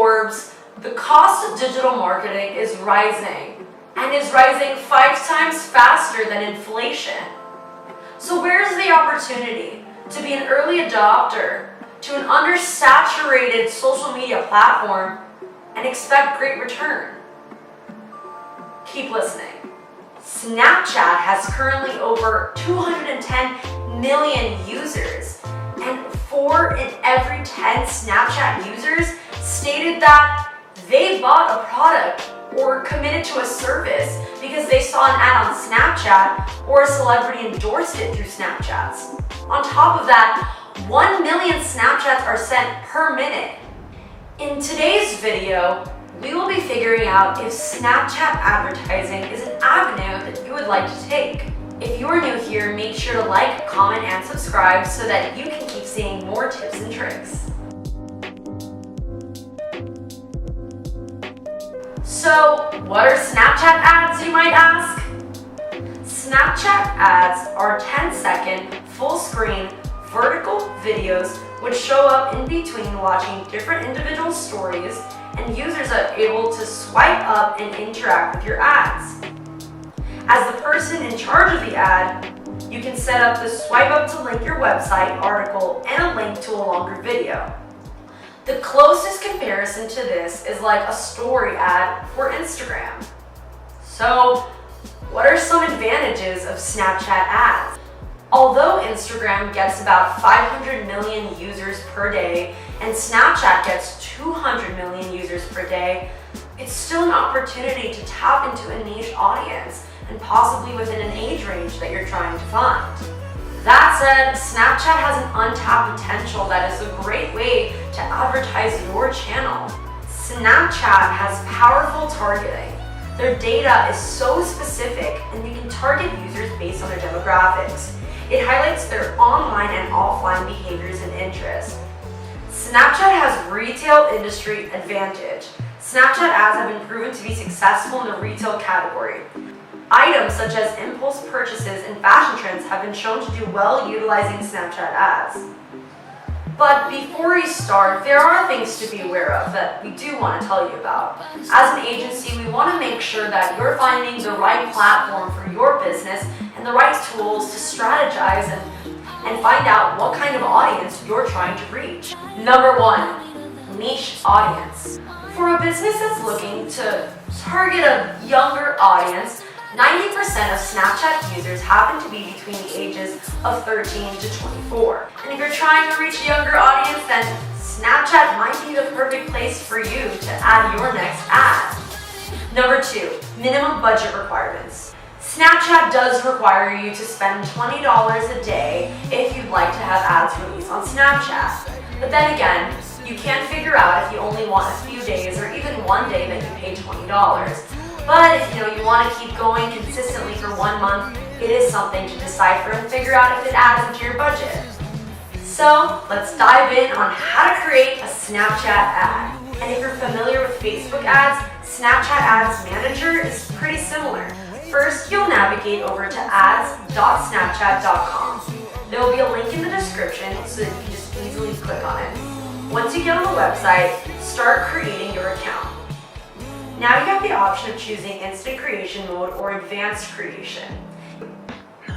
Forbes, the cost of digital marketing is rising, and is rising 5 times faster than inflation. So where's the opportunity to be an early adopter to an undersaturated social media platform and expect great return? Keep listening. Snapchat has currently over 210 million users, and 4 in every 10 Snapchat users stated that they bought a product or committed to a service because they saw an ad on Snapchat or a celebrity endorsed it through Snapchats. On top of that, 1 million Snapchats are sent per minute. In today's video, we will be figuring out if Snapchat advertising is an avenue that you would like to take. If you are new here, make sure to like, comment, and subscribe so that you can keep seeing more tips and tricks. So, what are Snapchat ads, you might ask? Snapchat ads are 10-second, full-screen, vertical videos which show up in between watching different individual stories, and users are able to swipe up and interact with your ads. As the person in charge of the ad, you can set up the swipe up to link your website, article, and a link to a longer video. The closest comparison to this is like a story ad for Instagram. So, what are some advantages of Snapchat ads? Although Instagram gets about 500 million users per day and Snapchat gets 200 million users per day, it's still an opportunity to tap into a niche audience and possibly within an age range that you're trying to find. That said, Snapchat has an untapped potential that is a great way to advertise your channel. Snapchat has powerful targeting. Their data is so specific and you can target users based on their demographics. It highlights their online and offline behaviors and interests. Snapchat has retail industry advantage. Snapchat ads have been proven to be successful in the retail category. Items such as impulse purchases and fashion trends have been shown to do well utilizing Snapchat ads. But before we start, there are things to be aware of that we do want to tell you about. As an agency, we want to make sure that you're finding the right platform for your business and the right tools to strategize and find out what kind of audience you're trying to reach. Number 1, niche audience. For a business that's looking to target a younger audience, 90% of Snapchat users happen to be between the ages of 13 to 24. And if you're trying to reach a younger audience, then Snapchat might be the perfect place for you to add your next ad. Number 2, minimum budget requirements. Snapchat does require you to spend $20 a day if you'd like to have ads released on Snapchat. But then again, you can figure out if you only want a few days or even one day that you pay $20. But if you want to keep going consistently for 1 month, it is something to decipher and figure out if it adds into your budget. So let's dive in on how to create a Snapchat ad. And if you're familiar with Facebook ads, Snapchat Ads Manager is pretty similar. First, you'll navigate over to ads.snapchat.com. There will be a link in the description so that you can just easily click on it. Once you get on the website, start creating your account. Now you have the option of choosing Instant Creation Mode or Advanced Creation.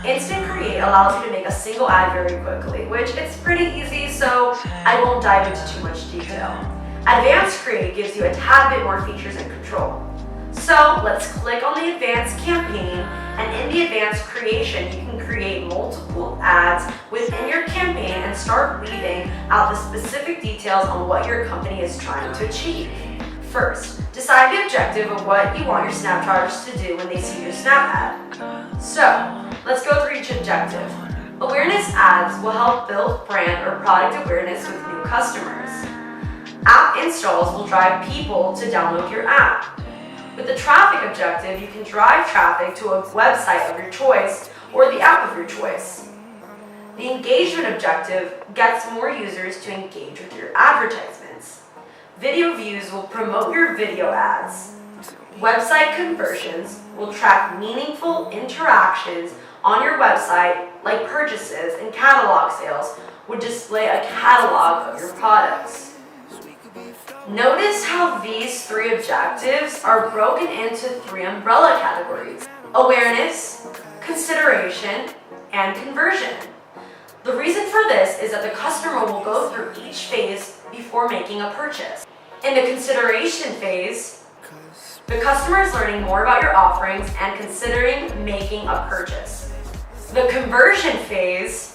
Instant Create allows you to make a single ad very quickly, which it's pretty easy, so I won't dive into too much detail. Advanced Create gives you a tad bit more features and control. So let's click on the Advanced campaign, and in the Advanced Creation, you can create multiple ads within your campaign and start weaving out the specific details on what your company is trying to achieve. First, decide the objective of what you want your Snapchatters to do when they see your Snap ad. So, let's go through each objective. Awareness ads will help build brand or product awareness with new customers. App installs will drive people to download your app. With the traffic objective, you can drive traffic to a website of your choice or the app of your choice. The engagement objective gets more users to engage with your advertisements. Video views will promote your video ads. Website conversions will track meaningful interactions on your website, like purchases and catalog sales, would display a catalog of your products. Notice how these three objectives are broken into three umbrella categories: awareness, consideration, and conversion. The reason for this is that the customer will go through each phase before making a purchase. In the consideration phase, the customer is learning more about your offerings and considering making a purchase. The conversion phase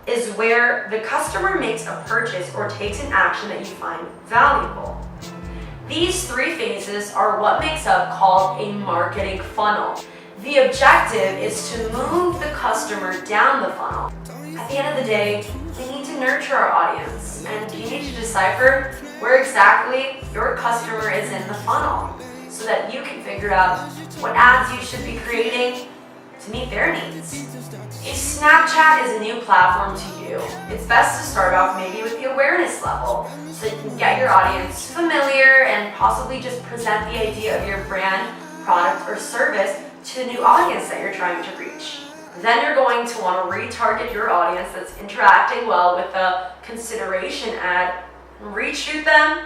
is where the customer makes a purchase or takes an action that you find valuable. These three phases are what makes up called a marketing funnel. The objective is to move the customer down the funnel. At the end of the day, we need to nurture our audience, and you need to decipher where exactly your customer is in the funnel so that you can figure out what ads you should be creating to meet their needs. If Snapchat is a new platform to you, it's best to start off maybe with the awareness level so you can get your audience familiar and possibly just present the idea of your brand, product, or service to the new audience that you're trying to reach. Then you're going to want to retarget your audience that's interacting well with a consideration ad, reshoot them,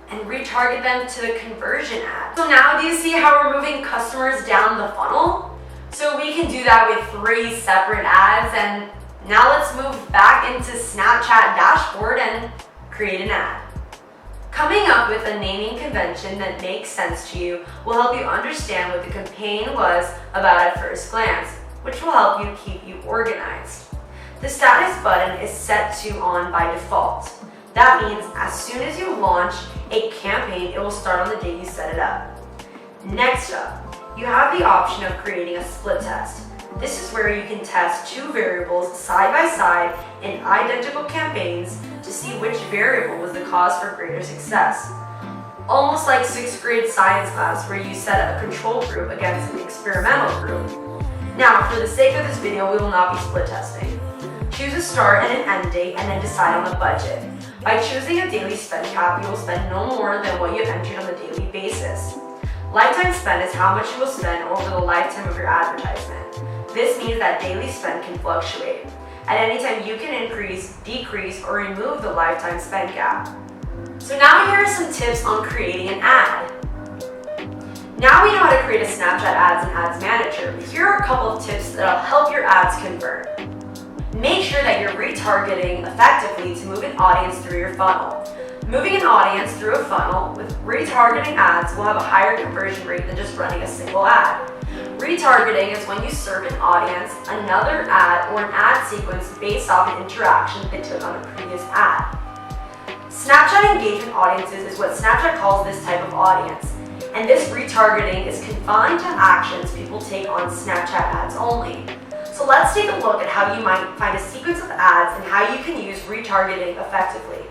and retarget them to the conversion ad. So now do you see how we're moving customers down the funnel? So we can do that with three separate ads, and now let's move back into Snapchat dashboard and create an ad. Coming up with a naming convention that makes sense to you will help you understand what the campaign was about at first glance, which will help you keep you organized. The status button is set to on by default. That means as soon as you launch a campaign, it will start on the day you set it up. Next up, you have the option of creating a split test. This is where you can test two variables side by side in identical campaigns to see which variable was the cause for greater success. Almost like 6th grade science class where you set up a control group against an experimental group. Now, for the sake of this video, we will not be split testing. Choose a start and an end date and then decide on the budget. By choosing a daily spend cap, you will spend no more than what you have entered on a daily basis. Lifetime spend is how much you will spend over the lifetime of your advertisement. This means that daily spend can fluctuate. At any time, you can increase, decrease, or remove the lifetime spend cap. So now here are some tips on creating an ad. Now we know how to create a Snapchat ads and ads manager, but here are a couple of tips that'll help your ads convert. Make sure that you're retargeting effectively to move an audience through your funnel. Moving an audience through a funnel with retargeting ads will have a higher conversion rate than just running a single ad. Retargeting is when you serve an audience another ad or an ad sequence based off an interaction they took on a previous ad. Snapchat engagement audiences is what Snapchat calls this type of audience, and this retargeting is confined to actions people take on Snapchat ads only. So let's take a look at how you might find a sequence of ads and how you can use retargeting effectively.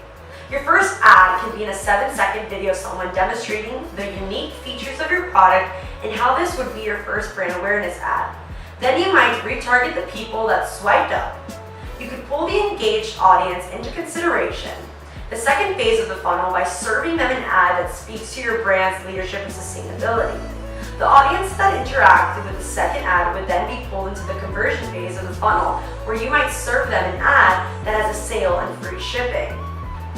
Your first ad can be in a 7-second video of someone demonstrating the unique features of your product and how this would be your first brand awareness ad. Then you might retarget the people that swiped up. You could pull the engaged audience into consideration. The second phase of the funnel by serving them an ad that speaks to your brand's leadership and sustainability. The audience that interacted with the second ad would then be pulled into the conversion phase of the funnel, where you might serve them an ad that has a sale and free shipping.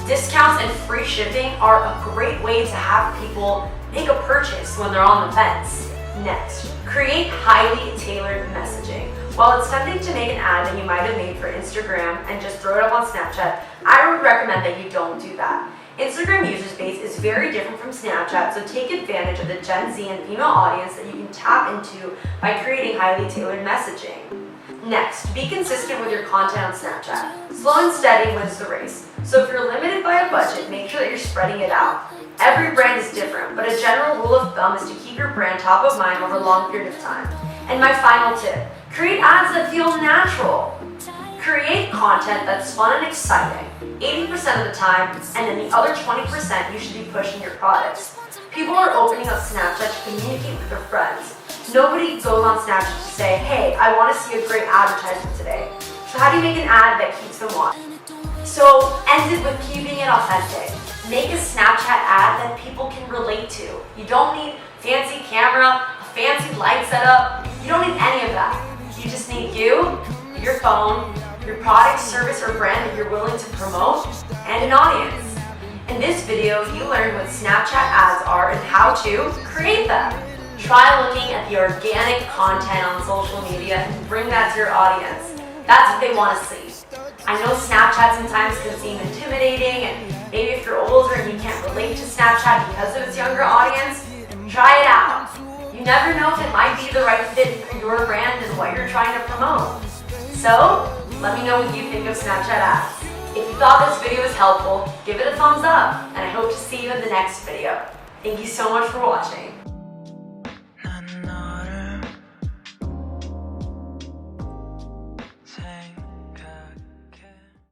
Discounts and free shipping are a great way to have people make a purchase when they're on the fence. Next, create highly tailored messaging. While it's tempting to make an ad that you might have made for Instagram and just throw it up on Snapchat, I would recommend that you don't do that. Instagram user space is very different from Snapchat, so take advantage of the Gen Z and female audience that you can tap into by creating highly tailored messaging. Next, be consistent with your content on Snapchat. Slow and steady wins the race. So if you're limited by a budget, make sure that you're spreading it out. Every brand is different, but a general rule of thumb is to keep your brand top of mind over a long period of time. And my final tip, create ads that feel natural. Create content that's fun and exciting 80% of the time, and then the other 20% you should be pushing your products. People are opening up Snapchat to communicate with their friends. Nobody goes on Snapchat to say, hey, I want to see a great advertisement today. So how do you make an ad that keeps them watching? So end it with keeping it authentic. Make a Snapchat ad that people can relate to. You don't need fancy camera, a fancy light setup. You don't need any of that. You just need you, your phone, your product, service, or brand that you're willing to promote, and an audience. In this video, you learned what Snapchat ads are and how to create them. Try looking at the organic content on social media and bring that to your audience. That's what they want to see. I know Snapchat sometimes can seem intimidating, and maybe if you're older and you can't relate to Snapchat because of its younger audience, try it out. You never know if it might be the right fit for your brand and what you're trying to promote. So, let me know what you think of Snapchat ads. If you thought this video was helpful, give it a thumbs up, and I hope to see you in the next video. Thank you so much for watching.